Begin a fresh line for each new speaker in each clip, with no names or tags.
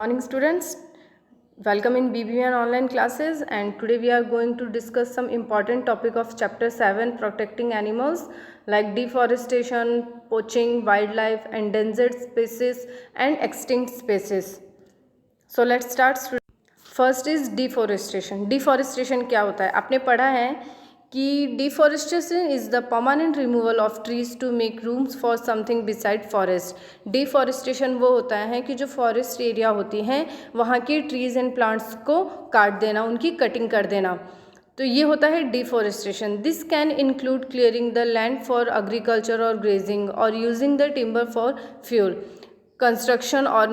Morning students, welcome in BBN online classes, and today we are going to discuss some important topic of chapter 7 protecting animals like deforestation, poaching, wildlife, endangered species and extinct species. So let's start. First is deforestation. Deforestation क्या होता है? आपने पढ़ा है कि deforestation is the permanent removal of trees to make rooms for something beside forest. Deforestation वो होता है कि जो फॉरेस्ट एरिया होती हैं वहाँ के ट्रीज एंड प्लांट्स को काट देना, उनकी कटिंग कर देना, तो ये होता है deforestation. This can include clearing the land for agriculture और ग्रेजिंग और using the timber for fuel, construction और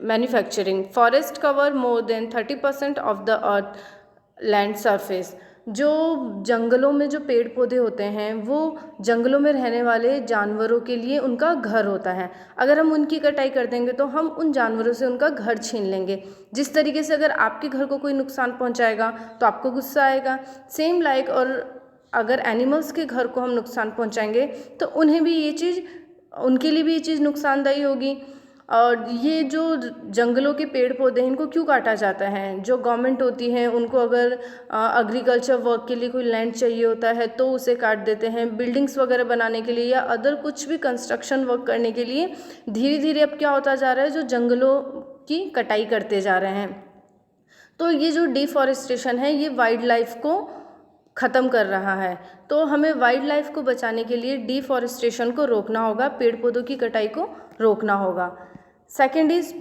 manufacturing. Forest cover more than 30% of the earth land surface. जो जंगलों में जो पेड़ पौधे होते हैं वो जंगलों में रहने वाले जानवरों के लिए उनका घर होता है. अगर हम उनकी कटाई कर देंगे तो हम उन जानवरों से उनका घर छीन लेंगे. जिस तरीके से अगर आपके घर को कोई नुकसान पहुंचाएगा तो आपको गुस्सा आएगा, सेम लाइक, और अगर एनिमल्स के घर को हम नुकसान पहुंचाएंगे तो उन्हें भी ये चीज़, उनके लिए भी ये चीज़ नुकसानदायी होगी. और ये जो जंगलों के पेड़ पौधे हैं इनको क्यों काटा जाता है? जो गवर्नमेंट होती है उनको अगर एग्रीकल्चर वर्क के लिए कोई लैंड चाहिए होता है तो उसे काट देते हैं. बिल्डिंग्स वगैरह बनाने के लिए या अदर कुछ भी कंस्ट्रक्शन वर्क करने के लिए धीरे धीरे अब क्या होता जा रहा है, जो जंगलों की कटाई करते जा रहे हैं. तो ये जो डिफॉरेस्टेशन है ये वाइल्ड लाइफ को ख़त्म कर रहा है. तो हमें वाइल्ड लाइफ को बचाने के लिए डिफॉरेस्टेशन को रोकना होगा, पेड़ पौधों की कटाई को रोकना होगा. Second is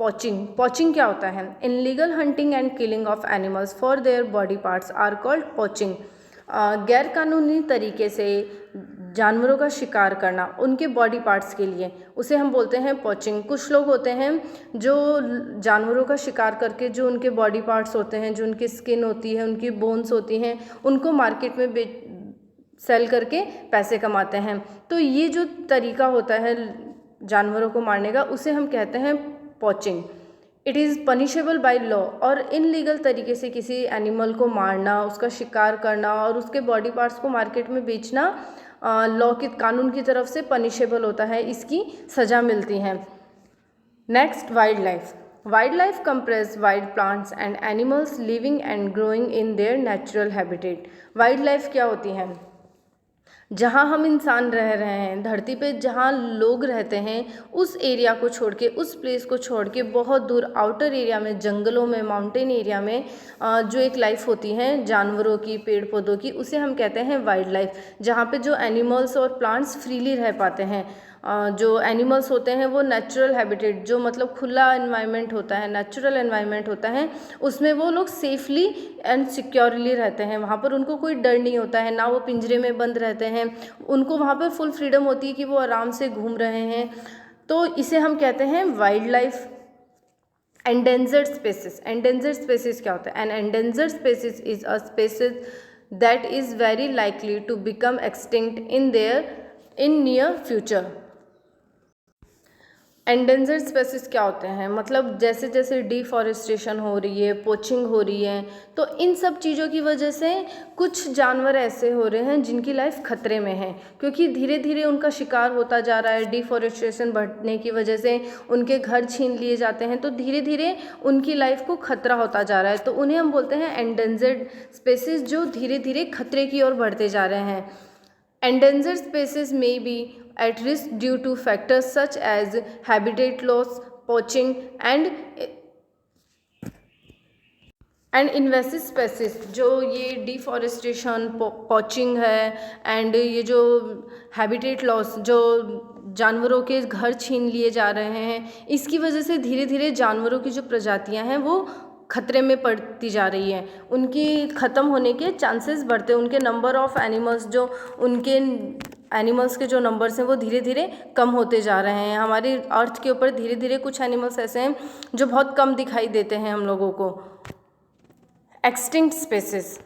poaching. पॉचिंग क्या होता है? Illegal hunting and killing of animals for their body parts are called poaching. गैर कानूनी तरीके से जानवरों का शिकार करना उनके बॉडी पार्ट्स के लिए, उसे हम बोलते हैं पॉचिंग. कुछ लोग होते हैं जो जानवरों का शिकार करके जो उनके बॉडी पार्ट्स होते हैं, जो उनकी स्किन होती है, उनकी बोन्स होती हैं, उनको मार्केट में सेल करके पैसे कमाते हैं. तो ये जो तरीका होता है जानवरों को मारने का उसे हम कहते हैं poaching. It is punishable by law. और इनलीगल तरीके से किसी एनिमल को मारना, उसका शिकार करना और उसके बॉडी पार्ट्स को मार्केट में बेचना लॉ के, कानून की तरफ से पनिशेबल होता है, इसकी सज़ा मिलती है. Next, wild life. Wild life compress wild plants and animals living and growing in their natural habitat. Wild life क्या होती है? जहाँ हम इंसान रह रहे हैं, धरती पे जहाँ लोग रहते हैं, उस एरिया को छोड़ के, उस प्लेस को छोड़ के बहुत दूर आउटर एरिया में, जंगलों में, माउंटेन एरिया में जो एक लाइफ होती है जानवरों की, पेड़ पौधों की, उसे हम कहते हैं वाइल्ड लाइफ. जहाँ पे जो एनिमल्स और प्लांट्स फ्रीली रह पाते हैं. जो एनिमल्स होते हैं वो नेचुरल हैबिटेट, जो मतलब खुला एनवायरनमेंट होता है, नेचुरल एनवायरनमेंट होता है, उसमें वो लोग सेफली एंड सिक्योरली रहते हैं. वहाँ पर उनको कोई डर नहीं होता है, ना वो पिंजरे में बंद रहते हैं, उनको वहाँ पर फुल फ्रीडम होती है कि वो आराम से घूम रहे हैं. तो इसे हम कहते हैं wildlife. Endangered species. Endangered species क्या होता है? An endangered species is a species that is very likely to become extinct in near future. Endangered species क्या होते हैं? मतलब जैसे जैसे डिफॉरेस्टेशन हो रही है, पोचिंग हो रही है, तो इन सब चीज़ों की वजह से कुछ जानवर ऐसे हो रहे हैं जिनकी लाइफ खतरे में है, क्योंकि धीरे धीरे उनका शिकार होता जा रहा है. डिफॉरेस्टेशन बढ़ने की वजह से उनके घर छीन लिए जाते हैं, तो धीरे धीरे उनकी लाइफ को खतरा होता जा रहा है. तो उन्हें हम बोलते हैं एंडेंजर्ड स्पेसिस, जो धीरे धीरे खतरे की ओर बढ़ते जा रहे हैं. Endangered species may be at risk due to factors such as habitat loss, poaching, and invasive species. जो ये डिफॉरेस्टेशन, पॉचिंग है एंड ये जो हैबिटेट लॉस, जो जानवरों के घर छीन लिए जा रहे हैं, इसकी वजह से धीरे धीरे जानवरों की जो प्रजातियां हैं वो खतरे में पड़ती जा रही हैं. उनकी ख़त्म होने के चांसेस बढ़ते हैं. उनके नंबर ऑफ़ एनिमल्स, जो उनके एनिमल्स के जो नंबर्स हैं वो धीरे धीरे कम होते जा रहे हैं. हमारी अर्थ के ऊपर धीरे धीरे कुछ एनिमल्स ऐसे हैं जो बहुत कम दिखाई देते हैं हम लोगों को. Extinct species.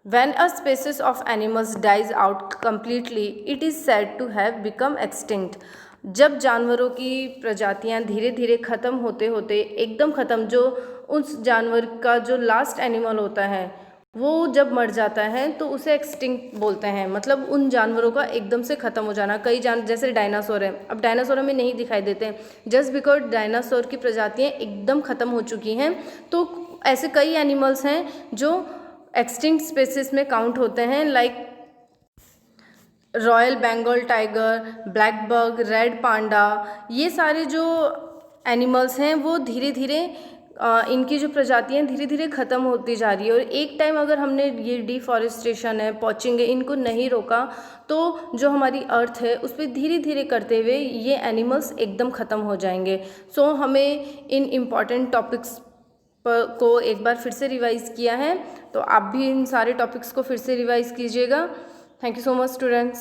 When a species of animals dies out completely, it is said to have become extinct. जब जानवरों की प्रजातियां धीरे धीरे ख़त्म होते होते एकदम ख़त्म, जो उस जानवर का जो लास्ट एनिमल होता है वो जब मर जाता है तो उसे एक्सटिंक्ट बोलते हैं, मतलब उन जानवरों का एकदम से ख़त्म हो जाना। कई जैसे डायनासोर है, अब डायनासोर हमें नहीं दिखाई देते हैं जस्ट बिकॉज डायनासोर की प्रजातियाँ एकदम ख़त्म हो चुकी हैं। तो ऐसे कई एनिमल्स हैं जो एक्सटिंक्ट स्पेसिस में काउंट होते हैं, like royal Bengal tiger, black buck, red panda. ये सारे जो एनिमल्स हैं वो धीरे धीरे इनकी जो प्रजातियां धीरे धीरे ख़त्म होती जा रही है। और एक टाइम अगर हमने ये डिफॉरेस्टेशन है, पॉचिंग है, इनको नहीं रोका तो जो हमारी अर्थ है उस पर धीरे धीरे करते हुए ये एनिमल्स एकदम ख़त्म हो जाएंगे। सो हमें इन इम्पॉर्टेंट टॉपिक्स को एक बार फिर से रिवाइज़ किया है, तो आप भी इन सारे टॉपिक्स को फिर से रिवाइज़ कीजिएगा। Thank you so much, students.